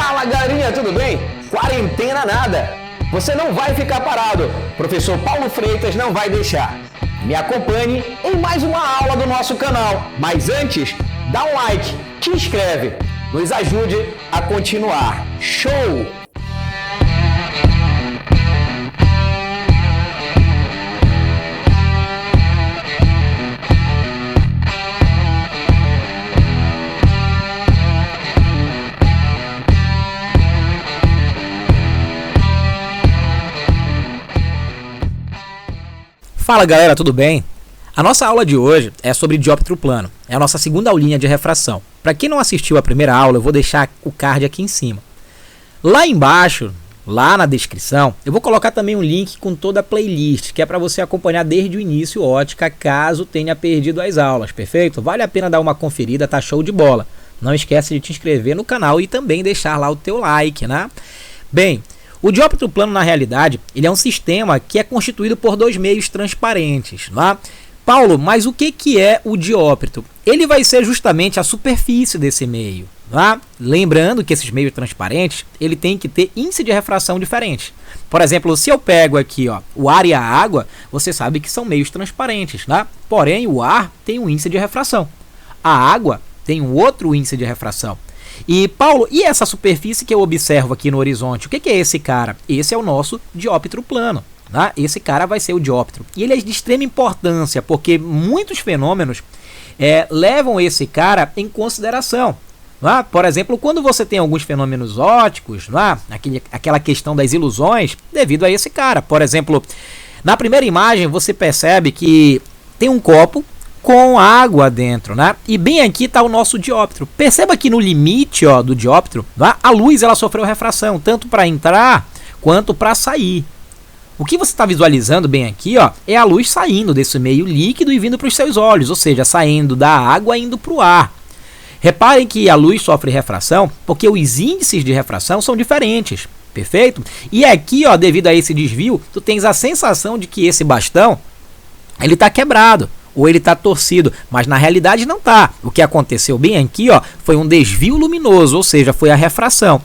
Fala galerinha, tudo bem? Quarentena nada! Você não vai ficar parado, professor Paulo Freitas não vai deixar. Me acompanhe em mais uma aula do nosso canal, mas antes, dá um like, te inscreve, nos ajude a continuar. Show! Fala galera, tudo bem? A nossa aula de hoje é sobre dióptro plano, é a nossa segunda aulinha de refração. Para quem não assistiu a primeira aula, eu vou deixar o card aqui em cima. Lá embaixo, lá na descrição, eu vou colocar também um link com toda a playlist, que é para você acompanhar desde o início ótica, caso tenha perdido as aulas, perfeito? Vale a pena dar uma conferida, tá show de bola. Não esquece de te inscrever no canal e também deixar lá o teu like, né? Bem, o dióptro plano, na realidade, ele é um sistema que é constituído por dois meios transparentes. Né? Paulo, mas o que é o dióptro? Ele vai ser justamente a superfície desse meio. Né? Lembrando que esses meios transparentes, ele tem que ter índice de refração diferente. Por exemplo, se eu pego aqui o ar e a água, você sabe que são meios transparentes. Né? Porém, o ar tem um índice de refração. A água tem um outro índice de refração. E Paulo, e essa superfície que eu observo aqui no horizonte, o que é esse cara? Esse é o nosso dióptro plano. Né? Esse cara vai ser o dióptro. E ele é de extrema importância, porque muitos fenômenos levam esse cara em consideração. Né? Por exemplo, quando você tem alguns fenômenos ópticos, né? Aquela questão das ilusões, devido a esse cara. Por exemplo, na primeira imagem você percebe que tem um copo com água dentro, né? E bem aqui está o nosso dióptro. Perceba que no limite do dióptro, né, a luz ela sofreu refração, tanto para entrar quanto para sair. O que você está visualizando bem aqui é a luz saindo desse meio líquido e vindo para os seus olhos, ou seja, saindo da água e indo para o ar. Reparem que a luz sofre refração porque os índices de refração são diferentes, perfeito? E aqui, devido a esse desvio, tu tens a sensação de que esse bastão ele está quebrado. Ou ele está torcido, mas na realidade não está. O que aconteceu bem aqui foi um desvio luminoso, ou seja, foi a refração.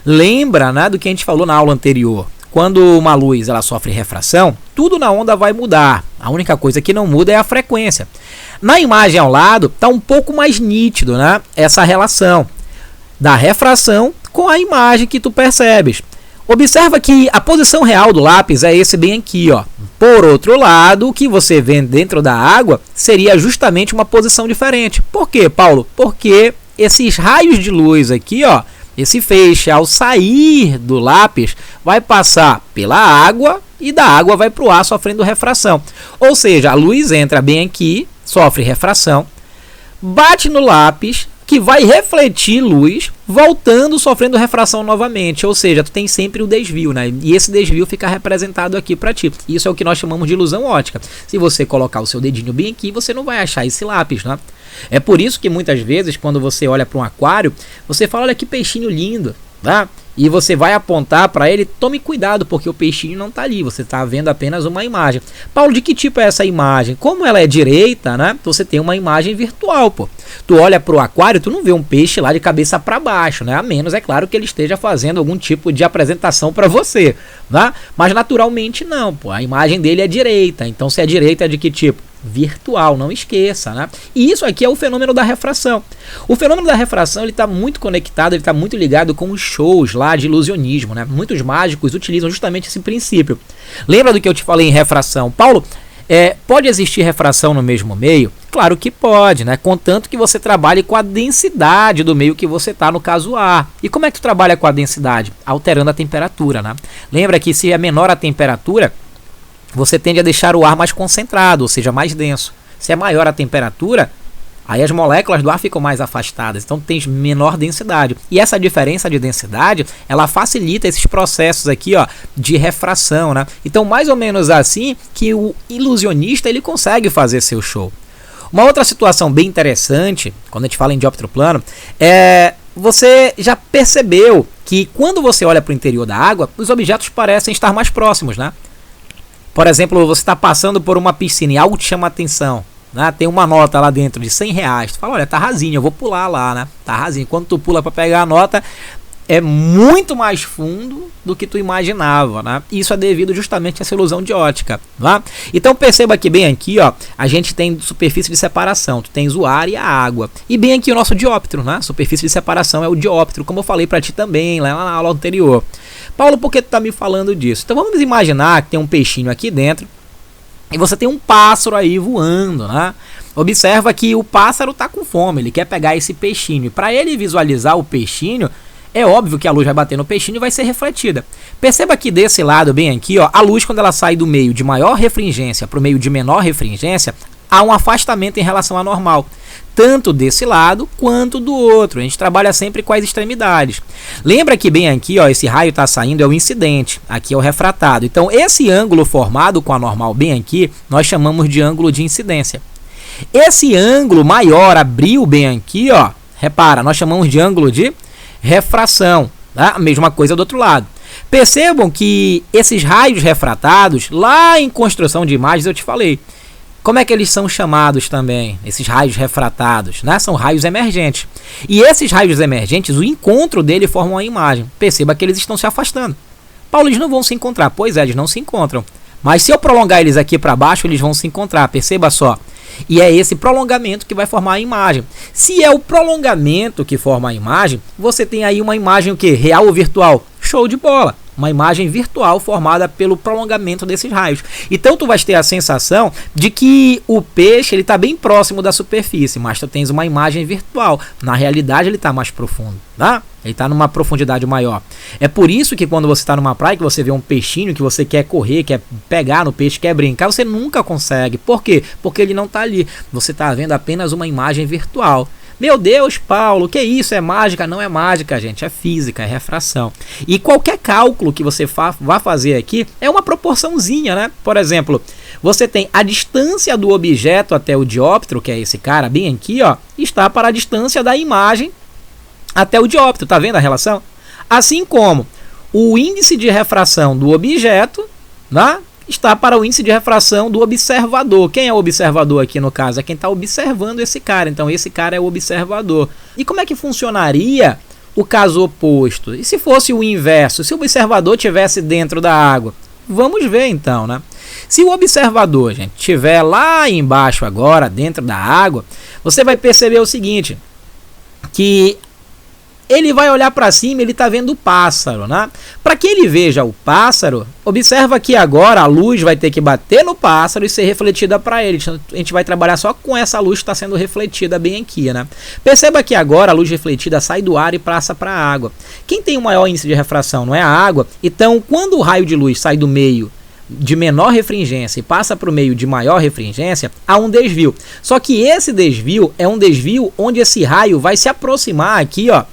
Lembra, né, do que a gente falou na aula anterior? Quando uma luz ela sofre refração, tudo na onda vai mudar. A única coisa que não muda é a frequência. Na imagem ao lado está um pouco mais nítido, né, essa relação da refração com a imagem que tu percebes. Observa que a posição real do lápis é esse bem aqui. Por outro lado, o que você vê dentro da água seria justamente uma posição diferente. Por quê, Paulo? Porque esses raios de luz aqui, esse feixe, ao sair do lápis, vai passar pela água e da água vai para o ar sofrendo refração. Ou seja, a luz entra bem aqui, sofre refração, bate no lápis, que vai refletir luz, voltando, sofrendo refração novamente. Ou seja, tu tem sempre o desvio, né? E esse desvio fica representado aqui para ti. Isso é o que nós chamamos de ilusão óptica. Se você colocar o seu dedinho bem aqui, você não vai achar esse lápis, né? É por isso que muitas vezes, quando você olha para um aquário, você fala, olha que peixinho lindo, tá? E você vai apontar para ele, tome cuidado, porque o peixinho não está ali, você está vendo apenas uma imagem. Paulo, de que tipo é essa imagem? Como ela é direita, né? Você tem uma imagem virtual, pô. Tu olha para o aquário, tu não vê um peixe lá de cabeça para baixo, né? A menos, é claro, que ele esteja fazendo algum tipo de apresentação para você, né? Mas naturalmente não, pô. A imagem dele é direita, então se é direita é de que tipo? Virtual, não esqueça, né? E isso aqui é o fenômeno da refração. O fenômeno da refração ele está muito conectado, ele está muito ligado com os shows lá de ilusionismo, né? Muitos mágicos utilizam justamente esse princípio. Lembra do que eu te falei em refração? Paulo, pode existir refração no mesmo meio? Claro que pode, né? Contanto que você trabalhe com a densidade do meio que você está, no caso ar. E como é que tu trabalha com a densidade? Alterando a temperatura, né? Lembra que se é menor a temperatura, você tende a deixar o ar mais concentrado, ou seja, mais denso. Se é maior a temperatura, aí as moléculas do ar ficam mais afastadas, então tem menor densidade. E essa diferença de densidade, ela facilita esses processos aqui, de refração, né? Então, mais ou menos assim que o ilusionista ele consegue fazer seu show. Uma outra situação bem interessante, quando a gente fala em dióptro plano, você já percebeu que quando você olha para o interior da água, os objetos parecem estar mais próximos, né? Por exemplo, você está passando por uma piscina e algo te chama a atenção. né? Tem uma nota lá dentro de R$100. Tu fala, olha, tá rasinho, eu vou pular lá, né? Tá rasinho. Quando tu pula para pegar a nota, é muito mais fundo do que tu imaginava, né? Isso é devido justamente a essa ilusão de ótica, tá? Então perceba que bem aqui, ó, a gente tem superfície de separação, tu tens o ar e a água. E bem aqui o nosso dióptro, né? Superfície de separação é o dióptro, como eu falei para ti também lá na aula anterior. Paulo, por que tu tá me falando disso? Então vamos imaginar que tem um peixinho aqui dentro e você tem um pássaro aí voando, né? Observa que o pássaro está com fome, ele quer pegar esse peixinho. Para ele visualizar o peixinho, é óbvio que a luz vai bater no peixinho e vai ser refletida. Perceba que desse lado, bem aqui, ó, a luz, quando ela sai do meio de maior refringência para o meio de menor refringência, há um afastamento em relação à normal. Tanto desse lado quanto do outro. A gente trabalha sempre com as extremidades. Lembra que bem aqui, ó, esse raio está saindo, é o incidente. Aqui é o refratado. Então, esse ângulo formado com a normal bem aqui, nós chamamos de ângulo de incidência. Esse ângulo maior, abriu bem aqui, ó, repara, nós chamamos de ângulo de refração, tá? A mesma coisa do outro lado. Percebam que esses raios refratados, lá em construção de imagens eu te falei, como é que eles são chamados também, esses raios refratados, né? São raios emergentes. E esses raios emergentes, o encontro dele forma uma imagem. Perceba que eles estão se afastando. Paulo, eles não vão se encontrar. Pois é, eles não se encontram. Mas se eu prolongar eles aqui para baixo, eles vão se encontrar. Perceba só. E é esse prolongamento que vai formar a imagem. Se é o prolongamento que forma a imagem, você tem aí uma imagem o quê? Real ou virtual? Show de bola! Uma imagem virtual formada pelo prolongamento desses raios. Então tu vais ter a sensação de que o peixe está bem próximo da superfície, mas tu tens uma imagem virtual. Na realidade ele está mais profundo, tá? Ele está numa profundidade maior. É por isso que quando você está numa praia, que você vê um peixinho, que você quer correr, quer pegar no peixe, quer brincar, você nunca consegue. Por quê? Porque ele não está ali. Você está vendo apenas uma imagem virtual. Meu Deus, Paulo, que isso? É mágica? Não é mágica, gente. É física, é refração. E qualquer cálculo que você vá fazer aqui é uma proporçãozinha, né? Por exemplo, você tem a distância do objeto até o dióptro, que é esse cara bem aqui, ó, está para a distância da imagem até o dióptro. Tá vendo a relação? Assim como o índice de refração do objeto, né, está para o índice de refração do observador. Quem é o observador aqui no caso? É quem está observando esse cara. Então esse cara é o observador. E como é que funcionaria o caso oposto? E se fosse o inverso? Se o observador estivesse dentro da água? Vamos ver então, né? Se o observador, gente, estiver lá embaixo agora, dentro da água, você vai perceber o seguinte, que ele vai olhar para cima, ele está vendo o pássaro, né? Para que ele veja o pássaro, observa que agora a luz vai ter que bater no pássaro e ser refletida para ele. A gente vai trabalhar só com essa luz que está sendo refletida bem aqui, né? Perceba que agora a luz refletida sai do ar e passa para a água. Quem tem o maior índice de refração não é a água. Então, quando o raio de luz sai do meio de menor refringência e passa para o meio de maior refringência, há um desvio. Só que esse desvio é um desvio onde esse raio vai se aproximar aqui, ó,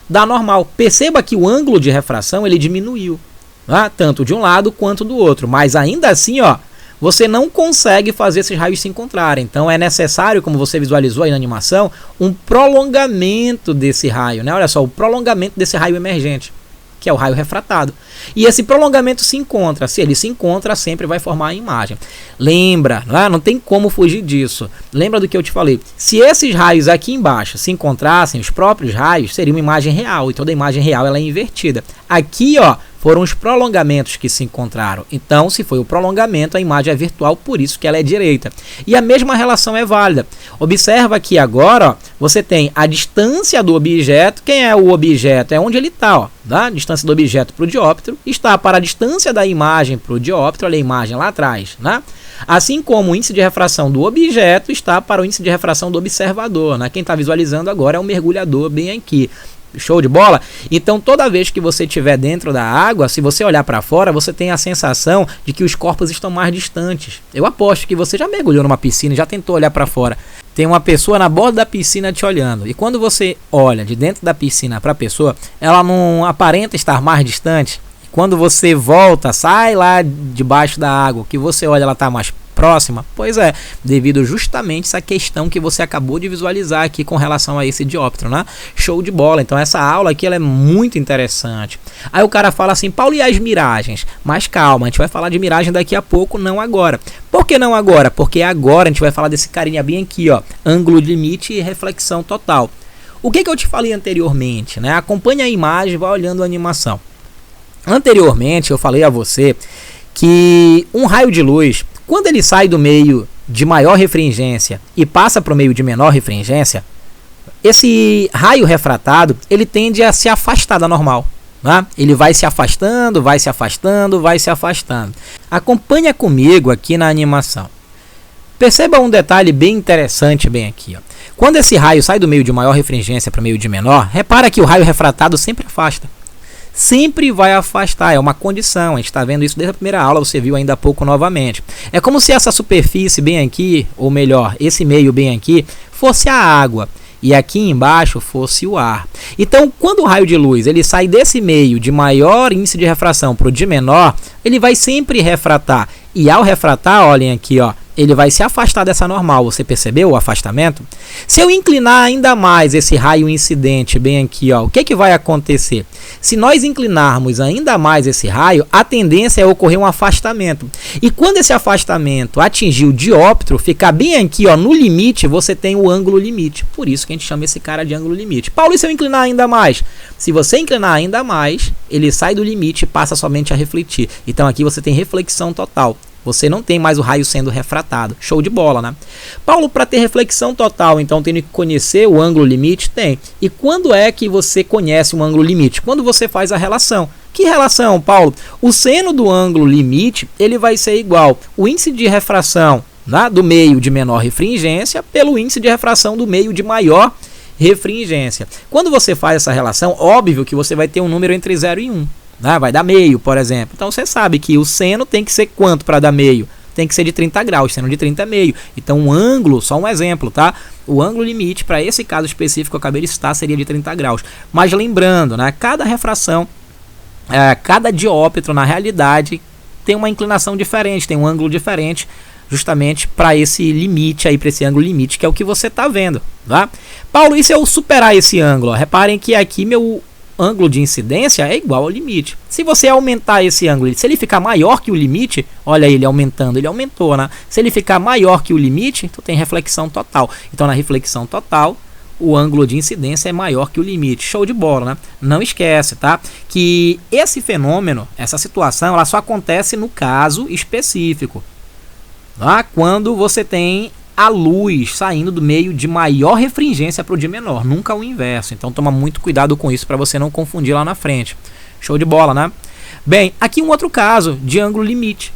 da normal. Perceba que o ângulo de refração ele diminuiu, tá? Tanto de um lado quanto do outro, mas ainda assim, ó, você não consegue fazer esses raios se encontrarem. Então é necessário, como você visualizou aí na animação, um prolongamento desse raio, né? Olha só, o prolongamento desse raio emergente, que é o raio refratado. E esse prolongamento se encontra. Se ele se encontra, sempre vai formar a imagem. Lembra, não tem como fugir disso. Lembra do que eu te falei. Se esses raios aqui embaixo se encontrassem, os próprios raios, seria uma imagem real. E toda imagem real ela é invertida. Aqui, ó, foram os prolongamentos que se encontraram. Então, se foi o prolongamento, a imagem é virtual, por isso que ela é direita. E a mesma relação é válida. Observa que agora, ó, você tem a distância do objeto. Quem é o objeto? É onde ele está, ó. A distância do objeto para o dióptro está para a distância da imagem para o dióptro, olha a imagem lá atrás, né? Assim como o índice de refração do objeto está para o índice de refração do observador, né? Quem está visualizando agora é o mergulhador bem aqui. Show de bola? Então toda vez que você estiver dentro da água, se você olhar para fora, você tem a sensação de que os corpos estão mais distantes. Eu aposto que você já mergulhou numa piscina e já tentou olhar para fora. Tem uma pessoa na borda da piscina te olhando. E quando você olha de dentro da piscina para a pessoa, ela não aparenta estar mais distante. Quando você volta, sai lá debaixo da água, que você olha, ela está mais próxima. Pois é, devido justamente essa questão que você acabou de visualizar aqui com relação a esse dióptro, né? Show de bola. Então essa aula aqui ela é muito interessante. Aí o cara fala assim, Paulo, e as miragens? Mas calma, a gente vai falar de miragem daqui a pouco, não agora. Por que não agora? Porque agora a gente vai falar desse carinha bem aqui, ó, ângulo de limite e reflexão total. O que eu te falei anteriormente, né? Acompanhe a imagem e vai olhando a animação. Anteriormente eu falei a você que um raio de luz, quando ele sai do meio de maior refringência e passa para o meio de menor refringência, esse raio refratado, ele tende a se afastar da normal. Né? Ele vai se afastando, vai se afastando, vai se afastando. Acompanha comigo aqui na animação. Perceba um detalhe bem interessante bem aqui. Ó. Quando esse raio sai do meio de maior refringência para o meio de menor, repara que o raio refratado sempre afasta. Sempre vai afastar, é uma condição. A gente está vendo isso desde a primeira aula, você viu ainda há pouco novamente. É como se essa superfície bem aqui, ou melhor, esse meio bem aqui, fosse a água. E aqui embaixo fosse o ar. Então, quando o raio de luz ele sai desse meio de maior índice de refração para o de menor, ele vai sempre refratar. E ao refratar, olhem aqui, ó, ele vai se afastar dessa normal. Você percebeu o afastamento? Se eu inclinar ainda mais esse raio incidente bem aqui, ó, o que vai acontecer? Se nós inclinarmos ainda mais esse raio, a tendência é ocorrer um afastamento. E quando esse afastamento atingir o dióptro, ficar bem aqui, ó, no limite, você tem o ângulo limite. Por isso que a gente chama esse cara de ângulo limite. Paulo, e se eu inclinar ainda mais? Se você inclinar ainda mais, ele sai do limite e passa somente a refletir. Então aqui você tem reflexão total. Você não tem mais o raio sendo refratado. Show de bola, né? Paulo, para ter reflexão total, então tem que conhecer o ângulo limite? Tem. E quando é que você conhece o ângulo limite? Quando você faz a relação. Que relação, Paulo? O seno do ângulo limite, ele vai ser igual o índice de refração, né, do meio de menor refringência pelo índice de refração do meio de maior refringência. Quando você faz essa relação, óbvio que você vai ter um número entre 0 e 1. Vai dar meio, por exemplo. Então você sabe que o seno tem que ser quanto para dar meio? Tem que ser de 30 graus, seno de 30 é meio. Então um ângulo, só um exemplo, tá? O ângulo limite para esse caso específico que eu acabei de citar seria de 30 graus. Mas lembrando, né, cada refração, cada dióptro na realidade tem uma inclinação diferente, tem um ângulo diferente, justamente para esse limite aí, para esse ângulo limite, que é o que você está vendo, tá? Paulo, e se eu superar esse ângulo? Reparem que aqui meu ângulo de incidência é igual ao limite. Se você aumentar esse ângulo, se ele ficar maior que o limite, olha ele aumentando, ele aumentou, né? Se ele ficar maior que o limite, tu tem reflexão total. Então na reflexão total, o ângulo de incidência é maior que o limite. Show de bola, né? Não esquece, tá? Que esse fenômeno, essa situação, ela só acontece no caso específico. Tá? Quando você tem a luz saindo do meio de maior refringência para o de menor, nunca o inverso. Então toma muito cuidado com isso para você não confundir lá na frente. Show de bola, né? Bem, aqui um outro caso de ângulo limite.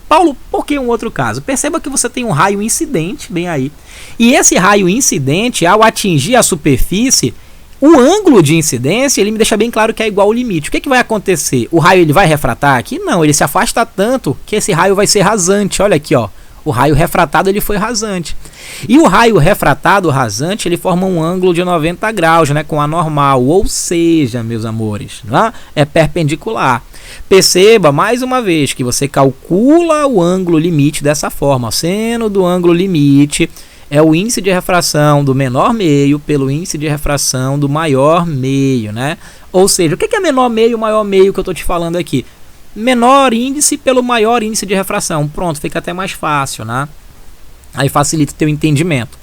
Paulo, por que um outro caso? Perceba que você tem um raio incidente bem aí. E esse raio incidente, ao atingir a superfície, o ângulo de incidência, ele me deixa bem claro que é igual ao limite. O que vai acontecer? O raio ele vai refratar aqui? Não, ele se afasta tanto que esse raio vai ser rasante. Olha aqui, ó. O raio refratado ele foi rasante. E o raio refratado rasante ele forma um ângulo de 90 graus, né, com a normal. Ou seja, meus amores, né, é perpendicular. Perceba mais uma vez que você calcula o ângulo limite dessa forma. O seno do ângulo limite é o índice de refração do menor meio pelo índice de refração do maior meio, né? Ou seja, o que é menor meio, maior meio que eu estou te falando aqui? Menor índice pelo maior índice de refração. Pronto, fica até mais fácil, né? Aí facilita o teu entendimento.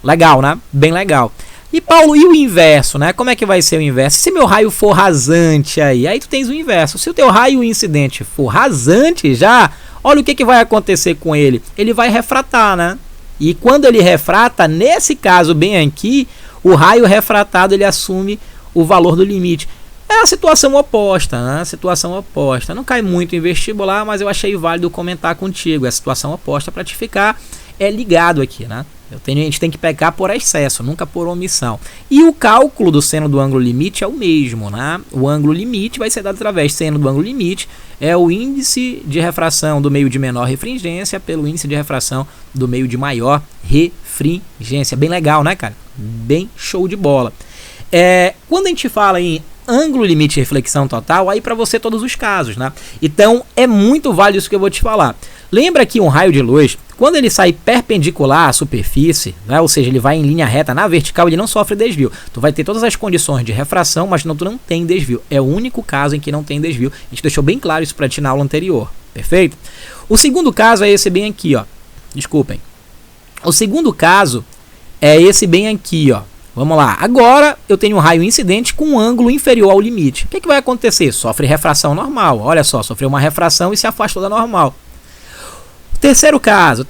Legal, né? Bem legal. E Paulo, e o inverso, né? Como é que vai ser o inverso? Se meu raio for rasante aí tu tens o inverso. Se o teu raio incidente for rasante já, olha o que vai acontecer com ele. Ele vai refratar, né? E quando ele refrata, nesse caso bem aqui, o raio refratado ele assume o valor do limite. É a situação oposta, né? A situação oposta. Não cai muito em vestibular, mas eu achei válido comentar contigo. É a situação oposta para te ficar ligado aqui, né? A gente tem que pecar por excesso, nunca por omissão. E o cálculo do seno do ângulo limite é o mesmo, né? O ângulo limite vai ser dado através do seno do ângulo limite, é o índice de refração do meio de menor refringência pelo índice de refração do meio de maior refringência. Bem legal, né, cara? Bem show de bola. Quando a gente fala em ângulo limite e reflexão total, aí para você todos os casos, né? Então é muito válido isso que eu vou te falar. Lembra que um raio de luz, quando ele sai perpendicular à superfície, né? Ou seja, ele vai em linha reta na vertical, ele não sofre desvio. Tu vai ter todas as condições de refração, mas tu não tem desvio. É o único caso em que não tem desvio. A gente deixou bem claro isso para ti na aula anterior. Perfeito? O segundo caso é esse bem aqui, ó. Desculpem. O segundo caso é esse bem aqui, ó. Vamos lá. Agora eu tenho um raio incidente com um ângulo inferior ao limite. O que vai acontecer? Sofre refração normal. Olha só, sofreu uma refração e se afastou da normal. Terceiro caso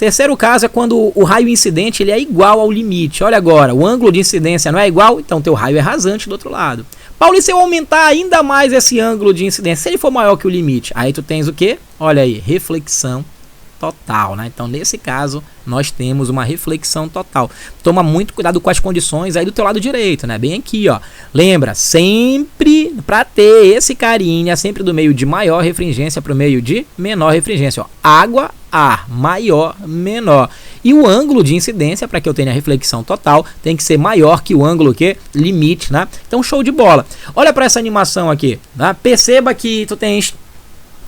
é quando o raio incidente ele é igual ao limite. Olha agora, o ângulo de incidência não é igual, então teu raio é rasante do outro lado. Paulo, e se eu aumentar ainda mais esse ângulo de incidência, se ele for maior que o limite, aí tu tens o quê? Olha aí, reflexão total, né? Então nesse caso nós temos uma reflexão total. Toma muito cuidado com as condições aí do teu lado direito, né? Bem aqui, ó. Lembra, sempre para ter esse carinha, sempre do meio de maior refringência para o meio de menor refringência, ó. Água, ar, maior, menor. E o ângulo de incidência, para que eu tenha a reflexão total, tem que ser maior que o ângulo que limite, né? Então show de bola. Olha para essa animação aqui, tá? Perceba que tu tens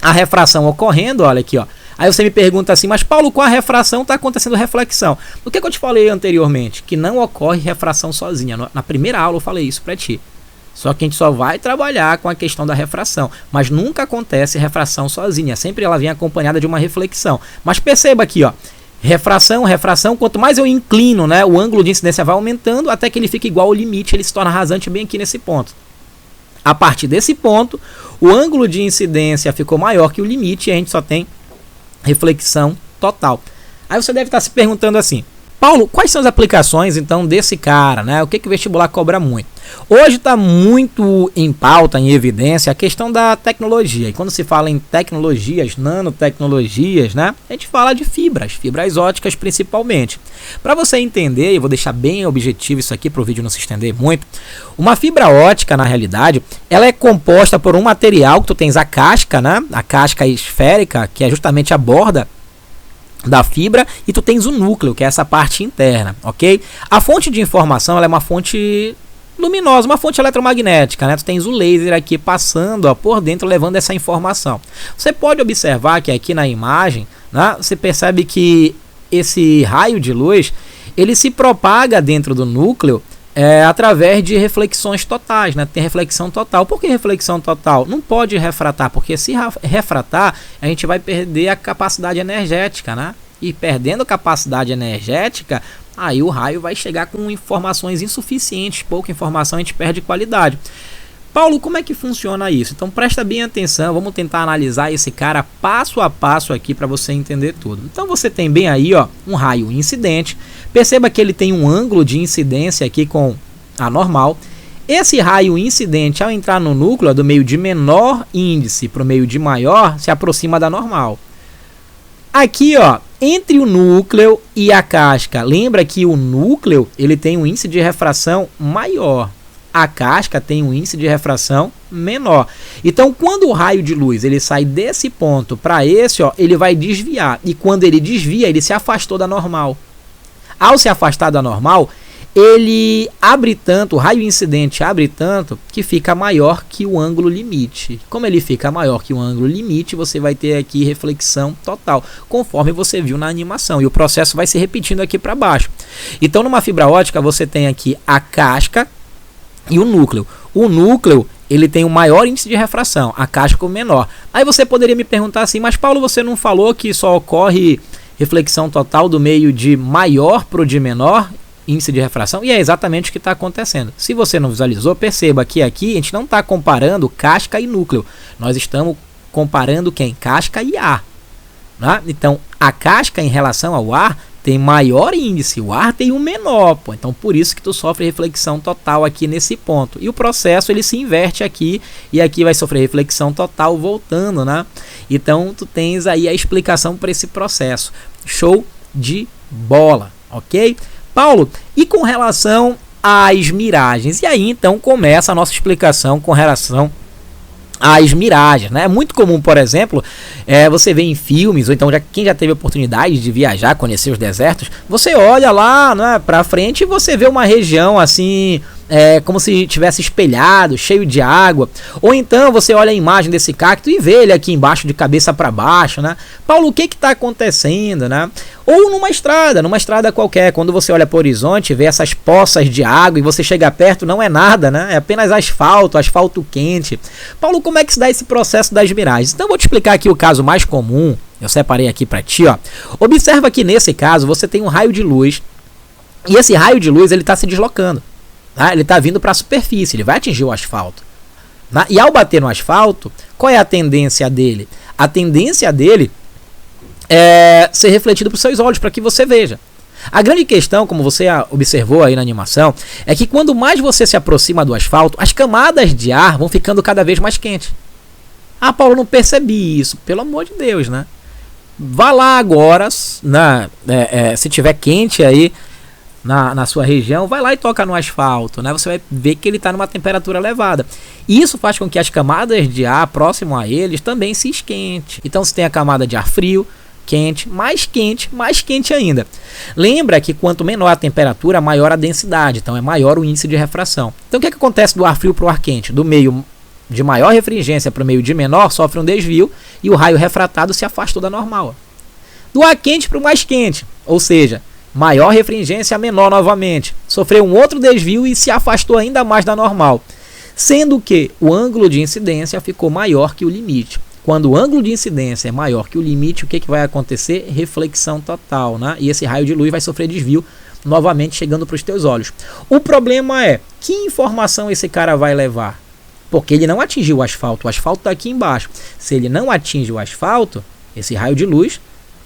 a refração ocorrendo, olha aqui, ó. Aí você me pergunta assim, mas Paulo, com a refração está acontecendo reflexão. O que eu te falei anteriormente? Que não ocorre refração sozinha. Na primeira aula eu falei isso para ti. Só que a gente só vai trabalhar com a questão da refração. Mas nunca acontece refração sozinha. Sempre ela vem acompanhada de uma reflexão. Mas perceba aqui, ó. Refração, quanto mais eu inclino, né, o ângulo de incidência vai aumentando até que ele fica igual ao limite, ele se torna rasante bem aqui nesse ponto. A partir desse ponto, o ângulo de incidência ficou maior que o limite e a gente só tem reflexão total. Aí você deve estar se perguntando assim, Paulo, quais são as aplicações então desse cara, né? O que o vestibular cobra muito? Hoje está muito em pauta, em evidência, a questão da tecnologia. E quando se fala em tecnologias, nanotecnologias, né? A gente fala de fibras óticas principalmente. Para você entender, eu vou deixar bem objetivo isso aqui para o vídeo não se estender muito. Uma fibra ótica, na realidade, ela é composta por um material que tu tens a casca, né? A casca esférica, que é justamente a borda da fibra, e tu tens o núcleo, que é essa parte interna, ok? A fonte de informação ela é uma fonte luminosa, uma fonte eletromagnética, né? Tu tens o laser aqui passando, ó, por dentro, levando essa informação. Você pode observar que aqui na imagem, né, você percebe que esse raio de luz ele se propaga dentro do núcleo através de reflexões totais, né? Tem reflexão total. Por que reflexão total? Não pode refratar, porque se refratar, a gente vai perder a capacidade energética, né? E perdendo capacidade energética, aí o raio vai chegar com informações insuficientes, pouca informação, a gente perde qualidade. Paulo, como é que funciona isso? Então presta bem atenção, vamos tentar analisar esse cara passo a passo aqui para você entender tudo. Então você tem bem aí, ó, um raio incidente. Perceba que ele tem um ângulo de incidência aqui com a normal. Esse raio incidente, ao entrar no núcleo, do meio de menor índice para o meio de maior, se aproxima da normal. Aqui, ó, entre o núcleo e a casca, lembra que o núcleo ele tem um índice de refração maior. A casca tem um índice de refração menor. Então, quando o raio de luz ele sai desse ponto para esse, ó, ele vai desviar. E quando ele desvia, ele se afastou da normal. Ao se afastar da normal, ele abre tanto, o raio incidente abre tanto, que fica maior que o ângulo limite. Como ele fica maior que o ângulo limite, você vai ter aqui reflexão total, conforme você viu na animação. E o processo vai se repetindo aqui para baixo. Então, numa fibra ótica, você tem aqui a casca e o núcleo. O núcleo ele tem um maior índice de refração, a casca o menor. Aí você poderia me perguntar assim, mas Paulo, você não falou que só ocorre reflexão total do meio de maior para o de menor índice de refração? E é exatamente o que está acontecendo. Se você não visualizou, perceba que aqui a gente não está comparando casca e núcleo. Nós estamos comparando quem? Casca e ar. Né? Então, a casca em relação ao ar tem maior índice, o ar tem um menor, pô. Então por isso que tu sofre reflexão total aqui nesse ponto. E o processo ele se inverte aqui e aqui vai sofrer reflexão total voltando, né? Então tu tens aí a explicação para esse processo. Show de bola, ok? Paulo, e com relação às miragens? E aí então começa a nossa explicação com relação às miragens, né? É muito comum, por exemplo, você vê em filmes, ou então quem já teve a oportunidade de viajar, conhecer os desertos, você olha lá, né, para frente e você vê uma região assim, como se tivesse espelhado, cheio de água. Ou então você olha a imagem desse cacto e vê ele aqui embaixo de cabeça para baixo, né? Paulo, o que está acontecendo, né? Ou numa estrada qualquer, quando você olha para o horizonte, vê essas poças de água e você chega perto, não é nada, né? É apenas asfalto quente. Paulo, como é que se dá esse processo das miragens? Então eu vou te explicar aqui o caso mais comum, eu separei aqui para ti, ó. Observa que nesse caso você tem um raio de luz e esse raio de luz ele está se deslocando. Tá? Ele está vindo para a superfície, ele vai atingir o asfalto. Tá? E ao bater no asfalto, qual é a tendência dele? A tendência dele é ser refletido para os seus olhos, para que você veja. A grande questão, como você observou aí na animação, é que quando mais você se aproxima do asfalto, as camadas de ar vão ficando cada vez mais quentes. Ah, Paulo, não percebi isso. Pelo amor de Deus, né? Vá lá agora, se tiver quente aí na sua região, vai lá e toca no asfalto, né? Você vai ver que ele está numa temperatura elevada. E isso faz com que as camadas de ar próximo a eles também se esquente. Então você tem a camada de ar frio, quente, mais quente ainda. Lembra que quanto menor a temperatura, maior a densidade, então é maior o índice de refração. Então o que acontece do ar frio para o ar quente? Do meio de maior refringência para o meio de menor, sofre um desvio e o raio refratado se afastou da normal. Do ar quente para o mais quente, ou seja, maior refringência, menor novamente, sofreu um outro desvio e se afastou ainda mais da normal, sendo que o ângulo de incidência ficou maior que o limite. Quando o ângulo de incidência é maior que o limite, o que vai acontecer? Reflexão total, né? E esse raio de luz vai sofrer desvio novamente chegando para os teus olhos. O problema é, que informação esse cara vai levar? Porque ele não atingiu o asfalto está aqui embaixo. Se ele não atinge o asfalto, esse raio de luz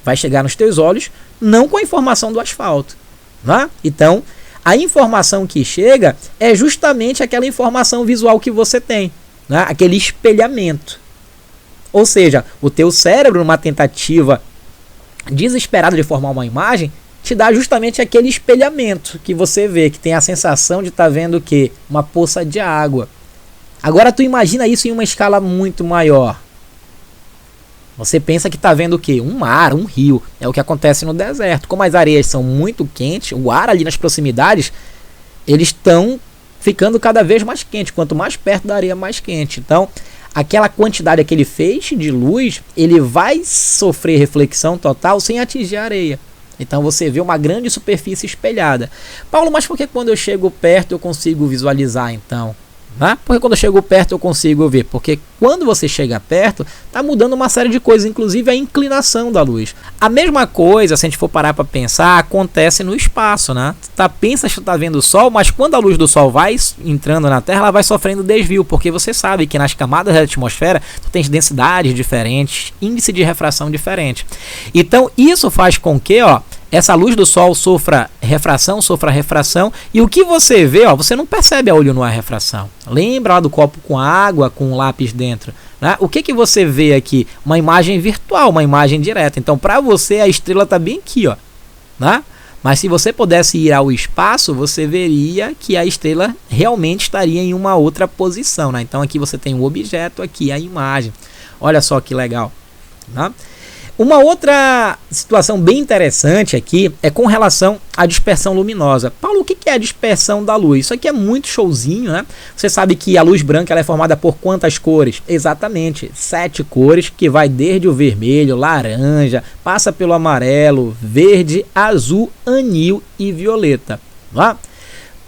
vai chegar nos teus olhos não com a informação do asfalto. Né? Então, a informação que chega é justamente aquela informação visual que você tem, né? Aquele espelhamento. Ou seja, o teu cérebro, numa tentativa desesperada de formar uma imagem, te dá justamente aquele espelhamento que você vê, que tem a sensação de estar vendo o quê? Uma poça de água. Agora tu imagina isso em uma escala muito maior. Você pensa que está vendo o quê? Um mar, um rio. É o que acontece no deserto. Como as areias são muito quentes, o ar ali nas proximidades, eles estão ficando cada vez mais quente. Quanto mais perto da areia, mais quente. Então, aquela quantidade, aquele feixe de luz, ele vai sofrer reflexão total sem atingir a areia. Então você vê uma grande superfície espelhada. Paulo, mas por que quando eu chego perto eu consigo visualizar então? Né? Porque quando eu chego perto eu consigo ver? Porque quando você chega perto, está mudando uma série de coisas, inclusive a inclinação da luz. A mesma coisa, se a gente for parar para pensar, acontece no espaço, né? Pensa que tu está vendo o Sol, mas quando a luz do Sol vai entrando na Terra, ela vai sofrendo desvio, porque você sabe que nas camadas da atmosfera tu tens densidades diferentes, índice de refração diferente. Então isso faz com que, essa luz do Sol sofra refração, e o que você vê, você não percebe a olho nu a refração. Lembra lá do copo com água, com um lápis dentro, né? O que você vê aqui? Uma imagem virtual, uma imagem direta. Então, para você, a estrela está bem aqui, né? Mas se você pudesse ir ao espaço, você veria que a estrela realmente estaria em uma outra posição, né? Então, aqui você tem um objeto, aqui a imagem. Olha só que legal, né? Uma outra situação bem interessante aqui é com relação à dispersão luminosa. Paulo, o que é a dispersão da luz? Isso aqui é muito showzinho, né? Você sabe que a luz branca ela é formada por quantas cores? Exatamente, 7 cores, que vai desde o vermelho, laranja, passa pelo amarelo, verde, azul, anil e violeta. Tá?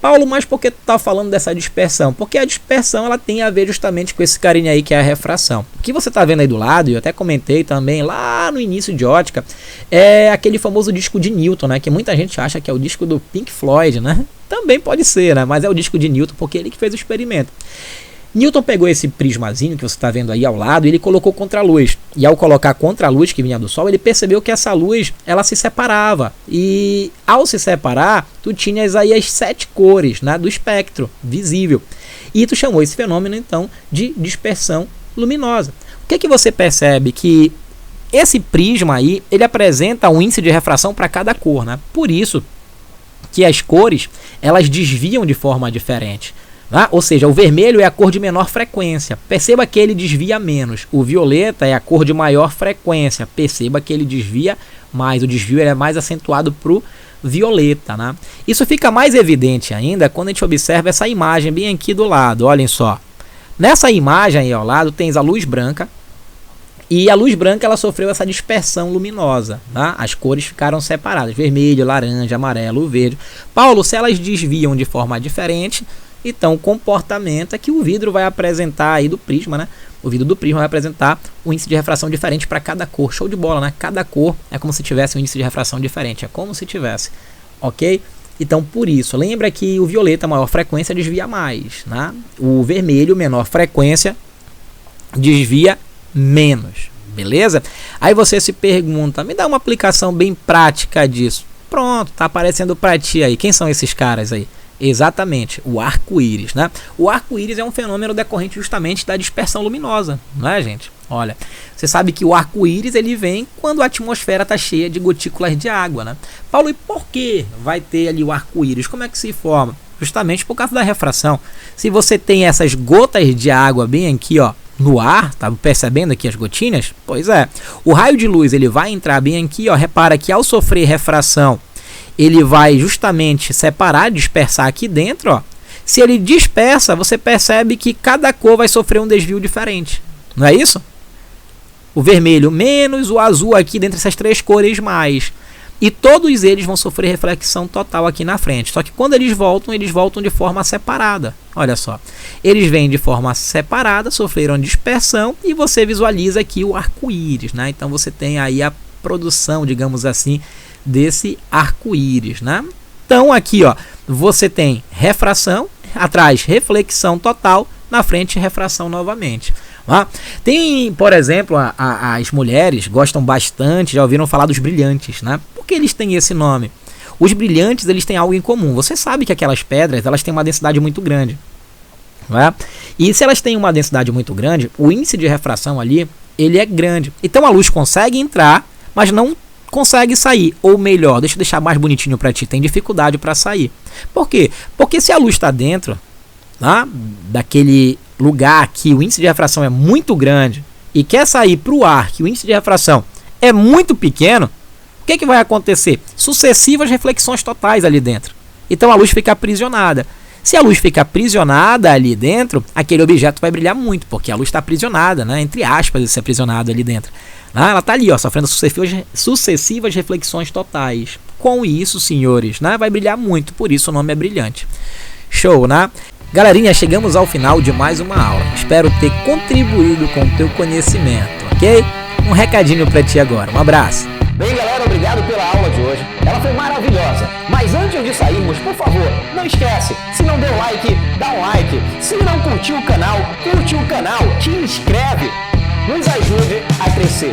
Paulo, mas por que tu está falando dessa dispersão? Porque a dispersão ela tem a ver justamente com esse carinha aí que é a refração. O que você está vendo aí do lado, e eu até comentei também lá no início de ótica, é aquele famoso disco de Newton, né? Que muita gente acha que é o disco do Pink Floyd, né? Também pode ser, né? Mas é o disco de Newton porque ele que fez o experimento. Newton pegou esse prismazinho que você está vendo aí ao lado e ele colocou contra a luz. E ao colocar contra a luz que vinha do Sol, ele percebeu que essa luz ela se separava. E ao se separar, tu tinhas aí as 7 cores, né, do espectro visível. E tu chamou esse fenômeno então de dispersão luminosa. O que você percebe? Que esse prisma aí, ele apresenta um índice de refração para cada cor, né? Por isso que as cores elas desviam de forma diferente. Ou seja, o vermelho é a cor de menor frequência. Perceba que ele desvia menos. O violeta é a cor de maior frequência. Perceba que ele desvia mais. O desvio é mais acentuado para o violeta. Né? Isso fica mais evidente ainda quando a gente observa essa imagem bem aqui do lado. Olhem só. Nessa imagem aí ao lado tens a luz branca. E a luz branca ela sofreu essa dispersão luminosa. Tá? As cores ficaram separadas. Vermelho, laranja, amarelo, verde. Paulo, se elas desviam de forma diferente... Então, o comportamento é que o vidro vai apresentar aí do prisma, né? O vidro do prisma vai apresentar um índice de refração diferente para cada cor. Show de bola, né? Cada cor é como se tivesse um índice de refração diferente. É como se tivesse, ok? Então, por isso, lembra que o violeta, maior frequência, desvia mais, né? O vermelho, menor frequência, desvia menos, beleza? Aí você se pergunta, me dá uma aplicação bem prática disso. Pronto, tá aparecendo para ti aí. Quem são esses caras aí? Exatamente, o arco-íris, né? O arco-íris é um fenômeno decorrente justamente da dispersão luminosa, não é, gente? Olha, você sabe que o arco-íris ele vem quando a atmosfera está cheia de gotículas de água, né? Paulo, e por que vai ter ali o arco-íris? Como é que se forma? Justamente por causa da refração. Se você tem essas gotas de água bem aqui, ó, no ar, tá percebendo aqui as gotinhas? Pois é, o raio de luz ele vai entrar bem aqui, ó, repara que ao sofrer refração, ele vai justamente separar, dispersar aqui dentro, ó. Se ele dispersa, você percebe que cada cor vai sofrer um desvio diferente, não é isso? O vermelho menos, o azul aqui dentre essas três cores mais. E todos eles vão sofrer reflexão total aqui na frente. Só que quando eles voltam de forma separada. Olha só. Eles vêm de forma separada, sofreram dispersão e você visualiza aqui o arco-íris, né? Então você tem aí a produção, digamos assim, desse arco-íris, né? Então aqui, ó, você tem refração, atrás reflexão total, na frente refração novamente. Tem, por exemplo, as mulheres gostam bastante, já ouviram falar dos brilhantes, né? Por que eles têm esse nome? Os brilhantes, eles têm algo em comum. Você sabe que aquelas pedras, elas têm uma densidade muito grande, não é? E se elas têm uma densidade muito grande, o índice de refração ali, ele é grande. Então a luz consegue entrar, mas não consegue sair. Ou melhor, deixa eu deixar mais bonitinho para ti, tem dificuldade para sair. Por quê? Porque se a luz está dentro, tá, daquele lugar que o índice de refração é muito grande e quer sair para o ar que o índice de refração é muito pequeno, o que vai acontecer? Sucessivas reflexões totais ali dentro. Então a luz fica aprisionada. Se a luz fica aprisionada ali dentro, aquele objeto vai brilhar muito, porque a luz está aprisionada, né? Entre aspas, esse aprisionado ali dentro. Ela está ali, ó, sofrendo sucessivas reflexões totais. Com isso, senhores, né, vai brilhar muito, por isso o nome é brilhante. Show, né? Galerinha, chegamos ao final de mais uma aula. Espero ter contribuído com o teu conhecimento, ok? Um recadinho para ti agora. Um abraço. Bem, galera, obrigado pela aula de hoje. Ela foi maravilhosa. Mas antes de sairmos, por favor, não esquece, se não deu like, dá um like. Se não curtiu o canal, curte o canal, te inscreve. Nos ajude a crescer.